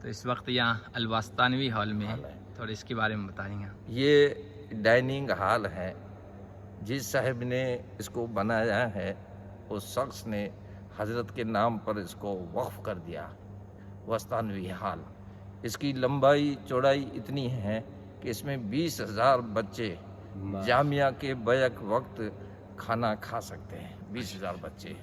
तो इस वक्त यहाँ अलवास्तानवी हॉल में है, थोड़ा इसके बारे में बताएंगे। ये डाइनिंग हॉल है। जिस साहब ने इसको बनाया है उस शख्स ने हजरत के नाम पर इसको वक्फ कर दिया, वस्तानवी हॉल। इसकी लंबाई चौड़ाई इतनी है कि इसमें 20,000 बच्चे जामिया के बैक वक्त खाना खा सकते हैं। 20,000 बच्चे।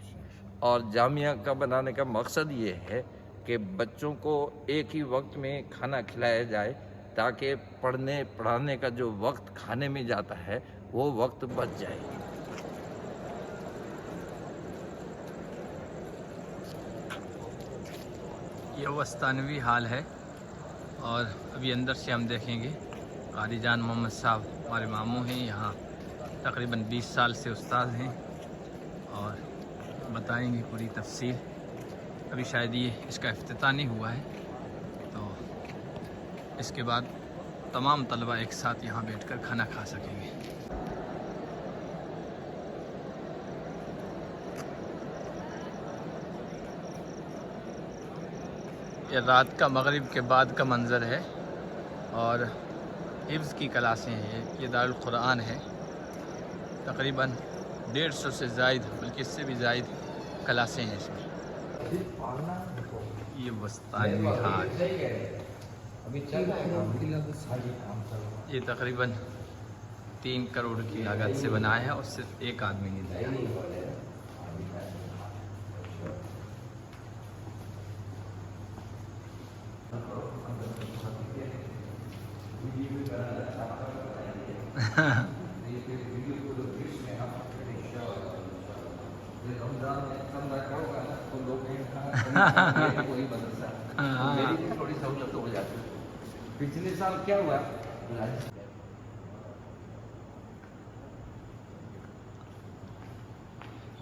और जामिया का बनाने का मकसद ये है कि बच्चों को एक ही वक्त में खाना खिलाया जाए ताकि पढ़ने पढ़ाने का जो वक्त खाने में जाता है वो वक्त बच जाए। ये वस्तानवी हॉल है और अभी अंदर से हम देखेंगे। कारी जान मोहम्मद साहब हमारे मामू हैं, यहाँ तकरीबन 20 साल से उस्ताद हैं और बताएंगे पूरी तफसील। अभी शायद ये इसका इफ्तिताह नहीं हुआ है, तो इसके बाद तमाम तलबा एक साथ यहाँ बैठकर खाना खा सकेंगे। ये रात का मगरिब के बाद का मंज़र है और हिफ्ज़ की क्लासें हैं। ये दारुल कुरान है। तकरीबन 150 से ज़ायद, बल्कि इससे भी ज़ायद क्लासें हैं इसमें। ये वस्तानवी हॉल, ये तकरीबन 3 करोड़ की लागत से बनाया है और सिर्फ एक आदमी ने दिया। थोड़ी सहूलत हो जाती। पिछले साल क्या हुआ,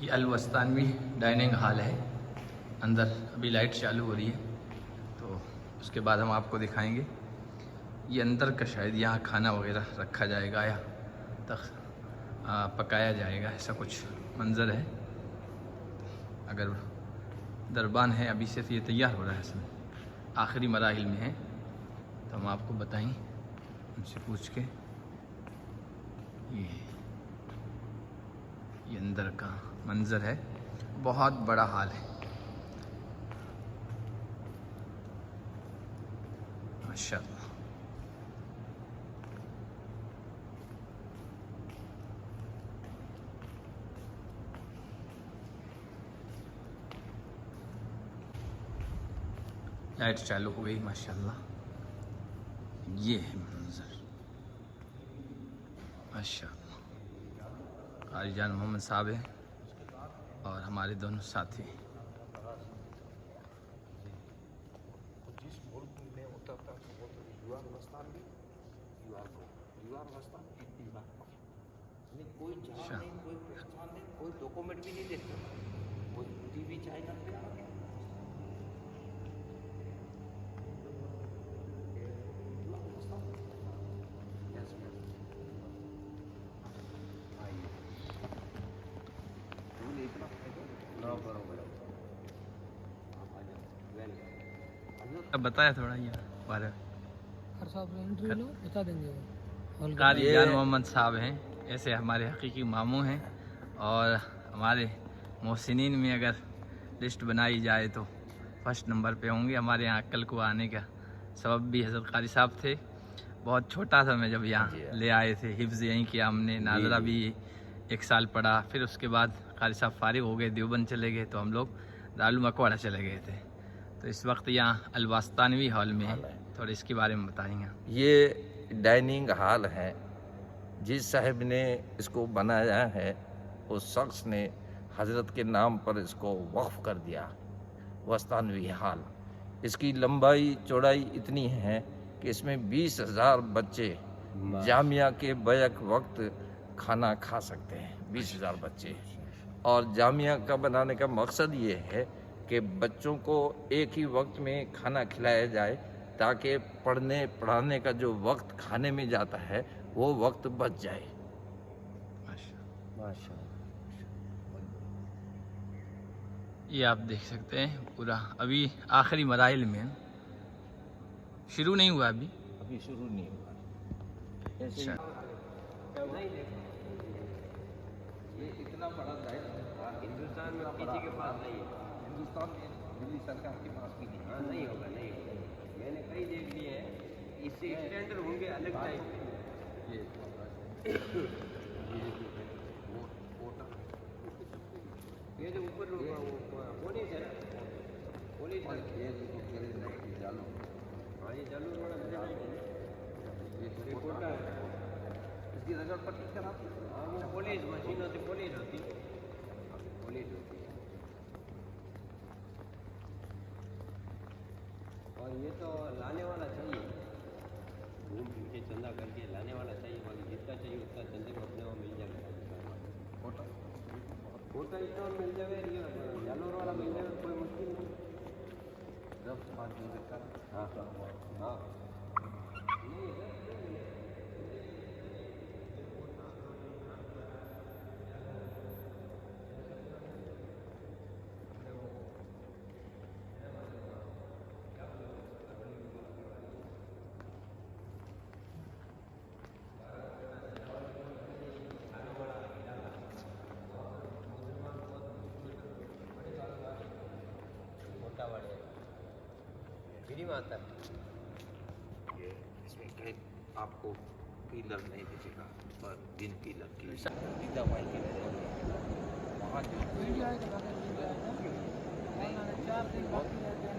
ये अलवस्तानवी डाइनिंग हॉल है। अंदर अभी लाइट चालू हो रही है, तो उसके बाद हम आपको दिखाएंगे। ये अंदर का शायद यहाँ खाना वगैरह रखा जाएगा या पकाया जाएगा, ऐसा कुछ मंज़र है। अगर दरबान है, अभी से ये तैयार हो रहा है, इसमें आखिरी मराहिल में है, तो हम आपको बताएं उनसे पूछ के। ये अंदर का मंज़र है, बहुत बड़ा हॉल है माशाअल्लाह। लाइट चालू हो गई माशाअल्लाह। ये है मंज़र माशाअल्लाह। कारी जान मोहम्मद साहब हैं और हमारे दोनों साथी। जिस मुल्क में होता था वो तो युवावस्थान भी कोई जहाँ नहीं, कोई पहचान नहीं, कोई डॉक्यूमेंट भी नहीं देखता, कोई टीवी चाइना पे अब बताया थोड़ा ये बारे में। बता देंगे। कारी जान मोहम्मद साहब हैं, ऐसे हमारे हकीकी मामू हैं और हमारे मोहसिनीन में अगर लिस्ट बनाई जाए तो फर्स्ट नंबर पे होंगे। हमारे यहाँ अक्कल को आने का सबब भी हज़रत कारी साहब थे। बहुत छोटा था मैं जब यहाँ ले आए थे, हिफ्ज़ यहीं किया हमने, नाज़रा भी 1 साल पढ़ा। फिर उसके बाद कारी साहब फारिग हो गए, देवबंद चले गए, तो हम लोग दारुल मकवाड़ा चले गए थे। तो इस वक्त यहाँ अलवास्तानवी हॉल में है, थोड़ा इसके बारे में बताएंगे। ये डाइनिंग हॉल है। जिस साहब ने इसको बनाया है उस शख्स ने हजरत के नाम पर इसको वक्फ कर दिया, वस्तानवी हॉल। इसकी लंबाई चौड़ाई इतनी है कि इसमें 20,000 बच्चे जामिया के बैक वक्त खाना खा सकते हैं। 20,000 बच्चे। और जामिया का बनाने का मकसद ये है कि बच्चों को एक ही वक्त में खाना खिलाया जाए ताकि पढ़ने पढ़ाने का जो वक्त खाने में जाता है वो वक्त बच जाए। माशाअल्लाह। ये आप देख सकते हैं पूरा अभी आखिरी मराइल में। शुरू नहीं हुआ अभी। अभी शुरू नहीं हुआ। ऐसे अच्छा। ये इतना बड़ा दायित्व हिंदुस्तान में किसी के पास नहीं है। हिंदुस्तान में दिल्ली सरकार के पास भी नहीं। हाँ, नहीं होगा, नहीं होगा। मैंने कई देख लिए हैं, इससे स्टैंडर्ड होंगे अलग टाइप के। ये वोटर ये जो ऊपर पुलिस है ना, पुलिस है। ये जो करे जालो, हाँ, ये चालू वाला मुझे नहीं है। ये ये कोटा है। इसकी नजर पट्टी कराती है। हाँ, वो पुलिस मशीनों से पुलिस होती है, पुलिस होती है। और ये तो लाने वाला चाहिए, घूम फिर के चंदा करके लाने वाला चाहिए। बाकी जितना चाहिए उतना चंदे को अपने वहाँ मिल जाएगा। वोटर कोटा इतना मिल जाए, जालोर वाला मिल जाए, कोई मुश्किल नहीं। जब 5 दिन का हाँ हाँ। कोटा वाले फ्री में आता है। ये इसमें कहीं आपको पीलर नहीं दिखेगा, पर बिन पीलर की दवाई की वहाँ जो वीडियो आएगा, वीडियो आएगा। 4 दिन बाकी रहते हैं।